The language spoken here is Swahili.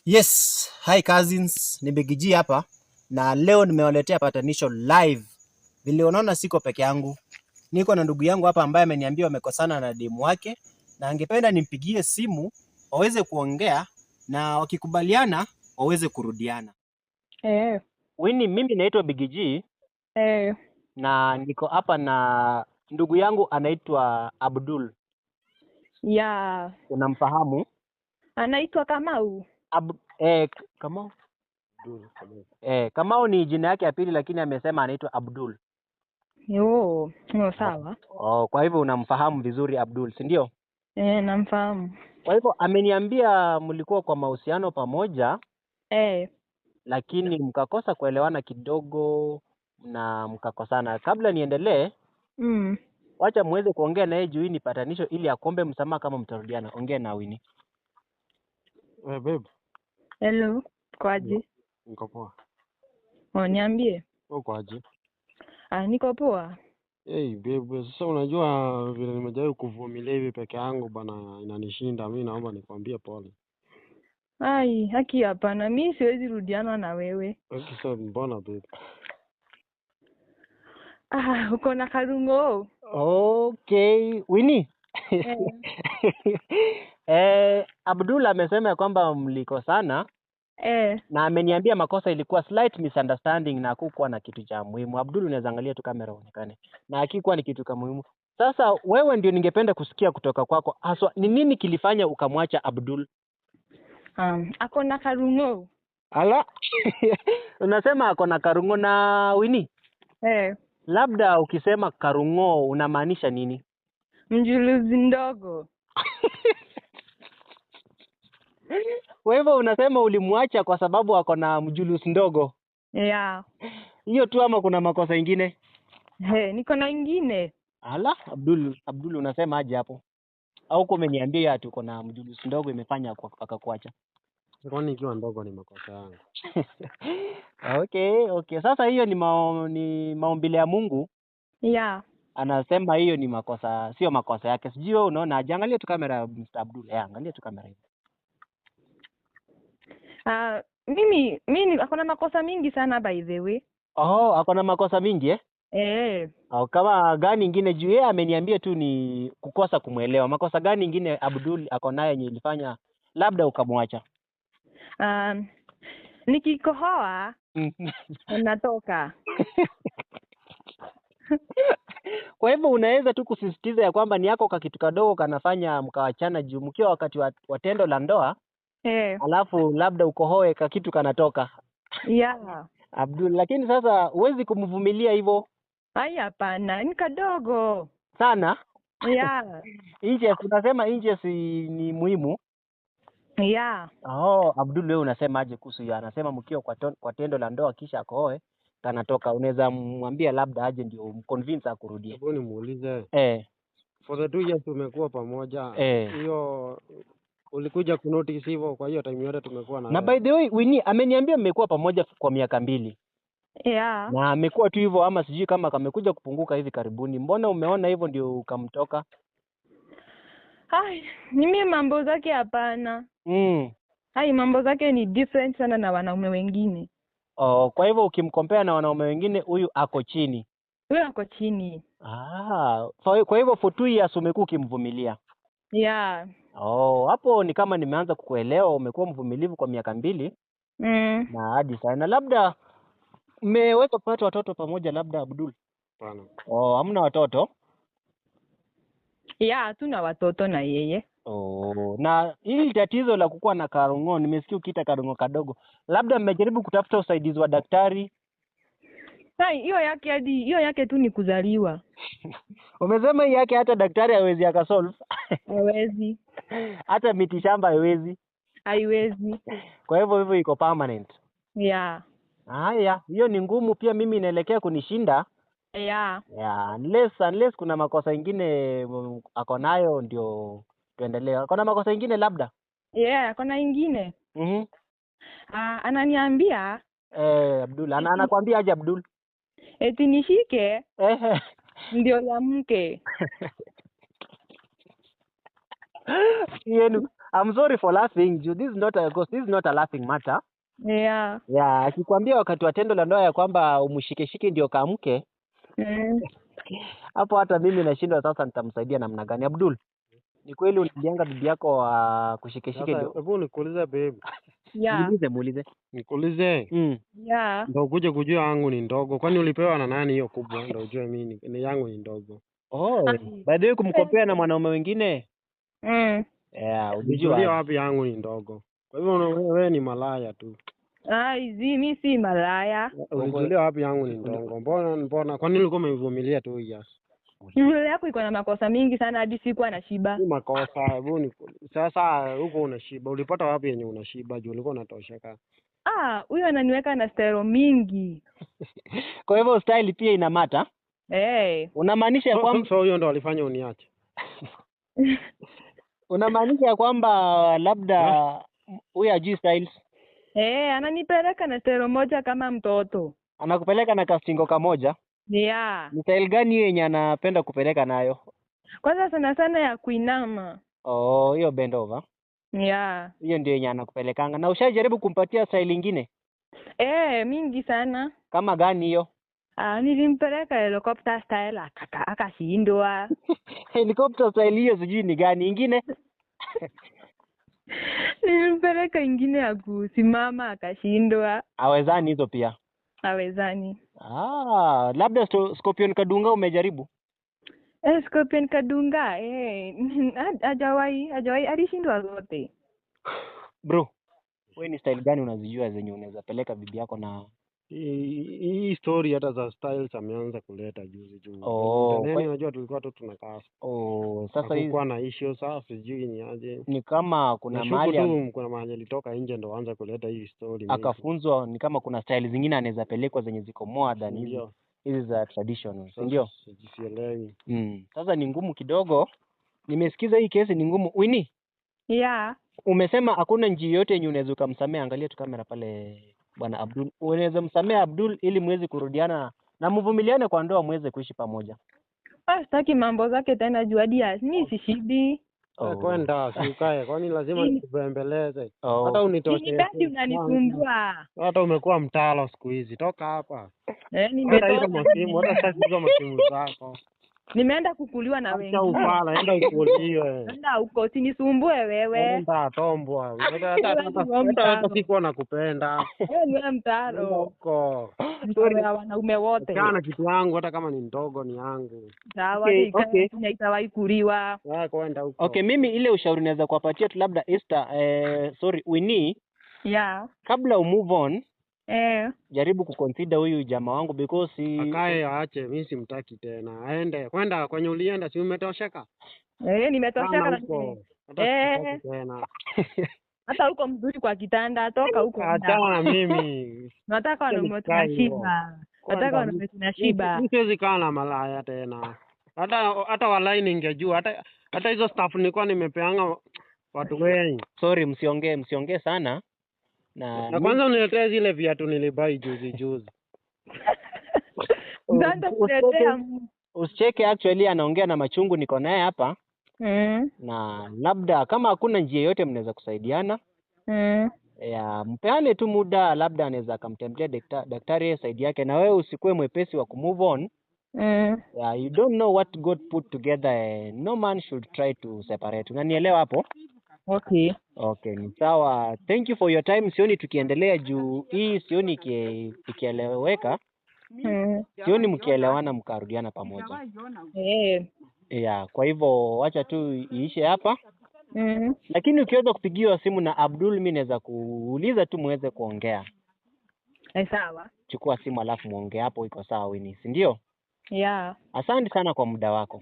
Yes, hi cousins, ni Big G hapa na leo nimewaletea patanisho live. Vile unaona siko peke yangu. Niko na ndugu yangu hapa ambaye ameniambia wamekosana na demu wake na angependa nimpigie simu waweze kuongea na wakikubaliana waweze kurudiana. Winnie, mimi naitwa Big G na niko hapa na ndugu yangu anaitwa Abdul. Ya, Unamfahamu? anaitwa Kamau. Kamau? Kamau ni jina yake ya pili lakini amesema anaitwa Abdul. Sawa. Kwa hivyo unamfahamu vizuri Abdul, si ndio? Namfahamu. Kwa hivyo ameniambia mlikuwa kwa mahusiano pamoja lakini mkakosa kuelewana kidogo na mkakosana. Kabla niendelee, wacha muweze kuongea naye juu hii ni patanisho ili akombe msamaha kama mtarudiana. Ongea na Winnie. Babe, Hello, kwaje? niko poa. Niambie. Kwaje? Niko poa. Hey babe, sasa unajua vile nimejaribu kuvumilia hivi peke yangu bana, inanishinda. Mimi naomba nikwambie pole. Haki hapana, mi siwezi rudiana na wewe. Okay, so mbona babe? Uko na karungo? Okay, Winnie. Abdul amesema ya kwamba mlikosana na ameniambia makosa ilikuwa slight misunderstanding na hakukuwa na kitu cha muhimu. Abdul, unaweza angalia tu kamera uonekane. Na hakikuwa ni kitu cha muhimu. Sasa wewe ndio ningependa kusikia kutoka kwako. Haswa ni nini kilifanya ukamwacha Abdul? Ako na karungo. Ala. Unasema ako na karungo na Winnie? Labda ukisema karungo unamaanisha nini? Mjuluzi ndogo. Kwa hivyo unasema ulimwacha kwa sababu ako na mjulusi ndogo? Yeah. Hiyo tu ama kuna makosa ingine? Niko na ingine. Ala, Abdul unasema aje hapo? Au uko umeniambia ati uko na mjulusi ndogo imefanya akakuacha? Kwani ikiwa ndogo ni makosa yangu? Okay. Sasa hiyo ni maumbile ya Mungu. Yeah. Anasema hiyo ni makosa, sio makosa yake. Sijui wewe unaona aje? Angalia tu kamera Mr. Abdul. Angalia tu kamera hiyo. Mimi akona makosa mingi sana by the way. Akona makosa mingi kama gani ingine juu yeye ameniambia tu ni kukosa kumuelewa. Makosa gani ingine Abdul ako naye yenye ilifanya labda ukamwacha? Nikikohoa natoka. Kwa hivyo unaweza tu kusisitiza ya kwamba ni yako kakitu kadogo kanafanya mkawachana juu mkiwa wakati wa tendo la ndoa. Alafu labda ukohoe kakitu kanatoka. Yeah. Abdul, lakini sasa huwezi kumvumilia hivyo. Hapana, ni kadogo sana. Yeah. Inches, unasema inches ni muhimu. Yeah. Abdul, wewe unasema aje kuhusu hiyo? Anasema mkiwa kwa tendo la ndoa kisha akohoe kanatoka. Unaweza mwambia labda aje ndio mconvince akurudie. Hebu nimuulize. For the 2 years tumekuwa pamoja. Hiyo ulikuja kunotice hivyo kwa hiyo time yote tumekuwa na by the way Winnie ameniambia mmekuwa pamoja kwa miaka 2. Yeah. Na amekuwa tu hivyo ama sijui kama kamekuja kupunguka hivi karibuni. Mbona umeona hivyo ndio ukamtoka? Mimi mambo zake hapana. Mambo zake ni different sana na wanaume wengine. Kwa hivyo ukimkompea na wanaume wengine huyu ako chini. Huyu ako chini. Kwa hivyo for 2 years umekuwa ukimvumilia. Yeah. Hapo ni kama nimeanza kukuelewa. Umekuwa mvumilivu kwa miaka 2. Na hadi sana labda mmeweza kupata watoto pamoja labda Abdul? Hapana. Hamna watoto? Yeah, hatuna watoto na yeye. Na hili tatizo la kukuwa na karungo, nimesikia ukiita karungo kadogo. Labda mmejaribu kutafuta usaidizi wa daktari? Hiyo yake tu ni kuzaliwa. Umesema hii yake hata daktari hawezi akasolve? Hawezi. Hata miti shamba haiwezi? Haiwezi. Kwa hivyo iko permanent? Yeah. Hiyo ni ngumu pia, mimi inaelekea kunishinda. Yeah. Unless kuna makosa ingine ako nayo ndio tuendelee. Kuna makosa ingine labda? Yeah, kuna ingine. Ananiambia Abdul, anakuambia aje Abdul? Eti nishike ndio la mke. I'm sorry for laughing. This is not a laughing matter. Yeah. Yeah, akikwambia wakati wa tendo la ndoa ya kwamba umshike ndio kamke. Hapo hata mimi nashindwa sasa nitamsaidia namna gani. Abdul, ni kweli unajenga bibi yako wa kushike ndio? Hebu nikuulize babe. Yeah. Muulize. Nikuulize. Yeah. Ndio ukuje kujua yangu ni ndogo. Kwani ulipewa na nani hiyo kubwa? Ndio ujue mimi ni yangu ni ndogo. Oh, by the way kumkopea na mwanaume wengine? Yeah, unajua wapi yangu ni ndogo. Kwa hivyo wewe ni malaya tu. Mimi si malaya. Ulijulia wapi yangu ni ndogo? Mbona kwani ulikuwa umevumilia tu yes? Yule yako iko na makosa mingi sana hadi sikuwa na shiba. Ni makosa, hebu sasa huko unashiba. Ulipata wapi yenye unashiba? Juu ulikuwa unatosheka. Huyo ananiweka na style mingi. Kwa hivyo style pia ina mata? Unamaanisha ya kwamba so huyo ndo alifanya uniache? Unamaanisha ya kwamba labda huyo ajui styles? Ananipeleka na style moja kama mtoto. Anakupeleka na kastingo kamoja? Yeah. Ni style gani hiyo yenye anapenda kupeleka nayo? Kwanza sana ya kuinama. Oh, hiyo bend over. Yeah. Hiyo ndio yenye anakupelekanga. Na ushajaribu kumpatia style nyingine? Mingi sana. Kama gani hiyo? Nilimpeleka helicopter style akashindwa. Helicopter style hiyo sijui ni gani ingine? Nilimpeleka ingine ya kusimama akashindwa. Hawezani hizo pia? Hawezani. Labda Scorpion Kadunga umejaribu? Scorpion Kadunga hajawahi alishindwa zote. Bro, wewe ni style gani unazijua zenye unaweza peleka bibi yako na hii story hata za styles ameanza kuleta juzi. Unajua tulikuwa tu tunakaa. Sasa hii kwa na issue sasa sijui ni aje. Ni kama kuna mahali kuna mahali alitoka nje ndo anza kuleta hii story. Akafunzwa ni kama kuna style zingine anaweza pelekwa zenye ziko more than hizi za traditional, ndio? Sijielewi. Sasa ni ngumu kidogo. Nimesikiza hii kesi ni ngumu. Winnie? Yeah. Umesema hakuna njia yote yenye unaweza kumsamea. Angalia tu kamera pale Bwana Abdul. Unaweza msamea Abdul ili muweze kurudiana na mvumiliane kwa ndoa muweze kuishi pamoja. Sitaki mambo zake tena juu hadi mimi sishibi. Kwenda sikae kwani lazima nikubembeleze. Hata unitoshe. Ni unanisumbua. Hata umekuwa mtalo siku hizi. Toka hapa. Nimetoka masimu, hata sasa hizo masimu zako. Nimeenda kukuliwa na wengi. Acha ufala, enda ukuliwe. Enda huko, usinisumbue wewe. Enda tombwa. Hata sikuwa nakupenda. Wewe ni wewe mtaro. Huko. Story ya wanaume wote. Kana kitu yangu hata kama ni ndogo ni yangu. Sawa, itawahi kuliwa. Kwenda huko. Okay, mimi ile ushauri naweza kuwapatia tu labda Esther, Winnie. Yeah. Kabla move on, jaribu kuconsider huyu jamaa wangu because akae aache, mimi simtaki tena. Aende kwenda kwenye ulienda, si umetosheka? Nimetosheka tena. Hata huko mzuri kwa kitanda, toka huko. Achana na mimi. Nataka wanaume tunashiba. Nataka wanaume tunashiba. Mimi siwezi kaa na malaya tena. Hata walai ningejua, hata hizo staff nilikuwa nimepeanga watu wengi. Sorry, msiongee sana. Na kwanza uniletee zile viatu nilibai juzi. Ndio kuletea. Usicheke, actually anaongea na machungu, niko naye hapa. Na labda kama hakuna njia yote mnaweza kusaidiana. Mpeane tu muda, labda anaweza akamtembelea daktari side yake, na wewe usikue mwepesi wa kumove on. You don't know what God put together. No man should try to separate. Unanielewa hapo? Okay, ni sawa. Thank you for your time. Sioni tukiendelea juu hii sioni ikieleweka. Sioni mkielewana mkarudiana pamoja. Kwa hivyo acha tu iishe hapa. Lakini ukiweza kupigiwa simu na Abdul, mimi naweza kuuliza tu muweze kuongea. Sawa. Chukua simu alafu muongee hapo, iko sawa Winnie, si ndio? Yeah. Asante sana kwa muda wako.